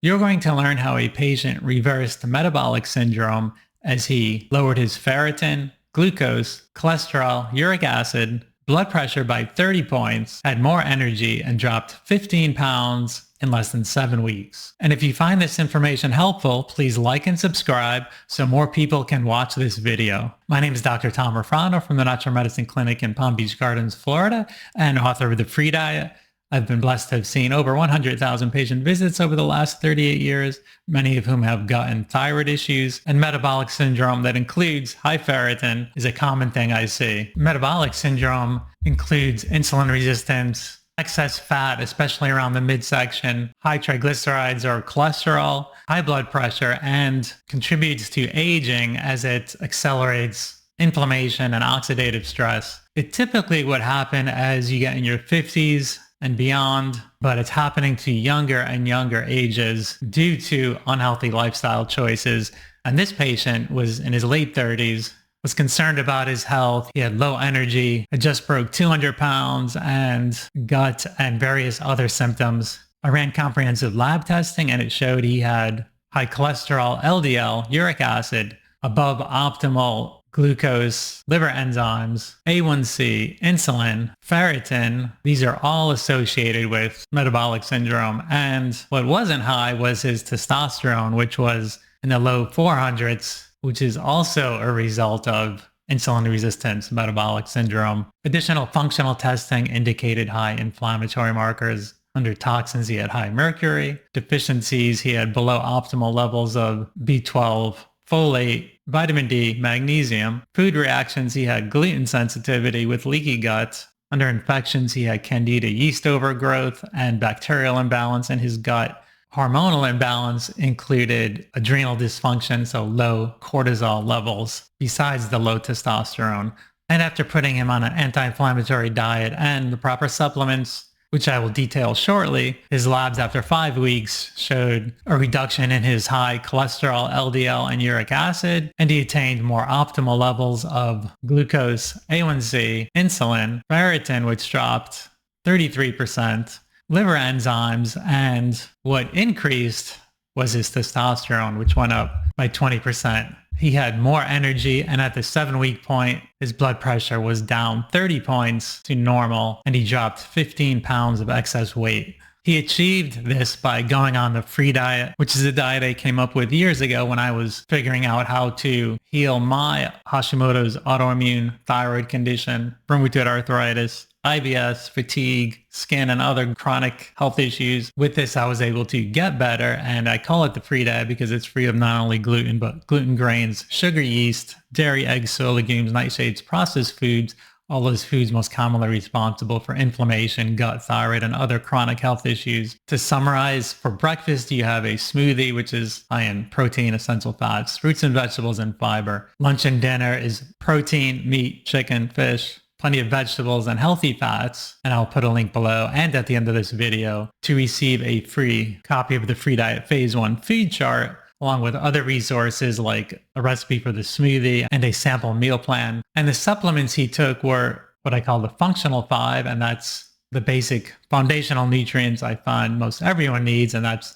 You're going to learn how a patient reversed metabolic syndrome as he lowered his ferritin, glucose, cholesterol, uric acid, blood pressure by 30 points, had more energy, and dropped 15 pounds in less than 7 weeks. And if you find this information helpful, please like and subscribe so more people can watch this video. My name is Dr. Tom Rofrano from the Natural Medicine Clinic in Palm Beach Gardens, Florida, and author of the FreeDiet. I've been blessed to have seen over 100,000 patient visits over the last 38 years, many of whom have gut and thyroid issues, and metabolic syndrome that includes high ferritin is a common thing I see. Metabolic syndrome includes insulin resistance, excess fat, especially around the midsection, high triglycerides or cholesterol, high blood pressure, and contributes to aging as it accelerates inflammation and oxidative stress. It typically would happen as you get in your 50s and beyond, but it's happening to younger and younger ages due to unhealthy lifestyle choices. And this patient was in his late 30s, was concerned about his health. He had low energy, had just broke 200 pounds, and gut and various other symptoms. I ran comprehensive lab testing and it showed he had high cholesterol, LDL, uric acid, above optimal glucose, liver enzymes, A1C, insulin, ferritin. These are all associated with metabolic syndrome. And what wasn't high was his testosterone, which was in the low 400s, which is also a result of insulin resistance metabolic syndrome. Additional functional testing indicated high inflammatory markers. Under toxins, he had high mercury. Deficiencies, he had below optimal levels of B12, folate, vitamin D, magnesium. Food reactions, he had gluten sensitivity with leaky gut. Under infections, he had candida yeast overgrowth and bacterial imbalance in his gut. Hormonal imbalance included adrenal dysfunction, so low cortisol levels, besides the low testosterone. And after putting him on an anti-inflammatory diet and the proper supplements, which I will detail shortly, his labs after 5 weeks showed a reduction in his high cholesterol, LDL, and uric acid, and he attained more optimal levels of glucose, A1C, insulin, ferritin, which dropped 33%, liver enzymes, and what increased was his testosterone, which went up by 20%. He had more energy, and at the 7-week point, his blood pressure was down 30 points to normal, and he dropped 15 pounds of excess weight. He achieved this by going on the FreeDiet, which is a diet I came up with years ago when I was figuring out how to heal my Hashimoto's autoimmune thyroid condition, rheumatoid arthritis, IBS, fatigue, skin, and other chronic health issues. With this, I was able to get better, and I call it the FreeDiet because it's free of not only gluten, but gluten, grains, sugar, yeast, dairy, eggs, soy, legumes, nightshades, processed foods, all those foods most commonly responsible for inflammation, gut, thyroid, and other chronic health issues. To summarize, for breakfast, you have a smoothie, which is high in protein, essential fats, fruits and vegetables, and fiber. Lunch and dinner is protein, meat, chicken, fish, plenty of vegetables and healthy fats, and I'll put a link below and at the end of this video to receive a free copy of the FreeDiet Phase 1 food chart, along with other resources like a recipe for the smoothie and a sample meal plan. And the supplements he took were what I call the functional 5, and that's the basic foundational nutrients I find most everyone needs, and that's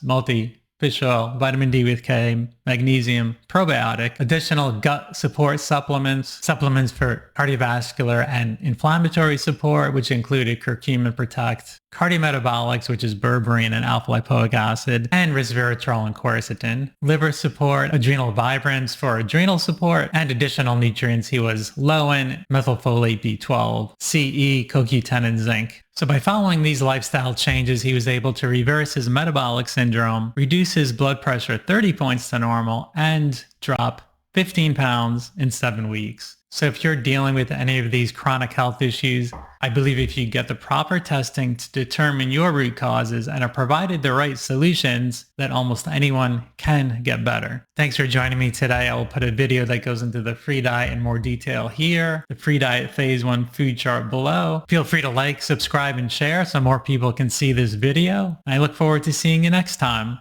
fish oil, vitamin D with K, magnesium, probiotic, additional gut support supplements, supplements for cardiovascular and inflammatory support, which included curcumin protect, cardiometabolics, which is berberine and alpha-lipoic acid, and resveratrol and quercetin, liver support, adrenal vibrance for adrenal support, and additional nutrients he was low in, methylfolate B12, CE, CoQ10, and zinc. So by following these lifestyle changes, he was able to reverse his metabolic syndrome, reduce his blood pressure 30 points to normal, and drop 15 pounds in 7 weeks. So if you're dealing with any of these chronic health issues, I believe if you get the proper testing to determine your root causes and are provided the right solutions, that almost anyone can get better. Thanks for joining me today. I will put a video that goes into the FreeDiet in more detail here, the FreeDiet Phase 1 food chart below. Feel free to like, subscribe, and share so more people can see this video. I look forward to seeing you next time.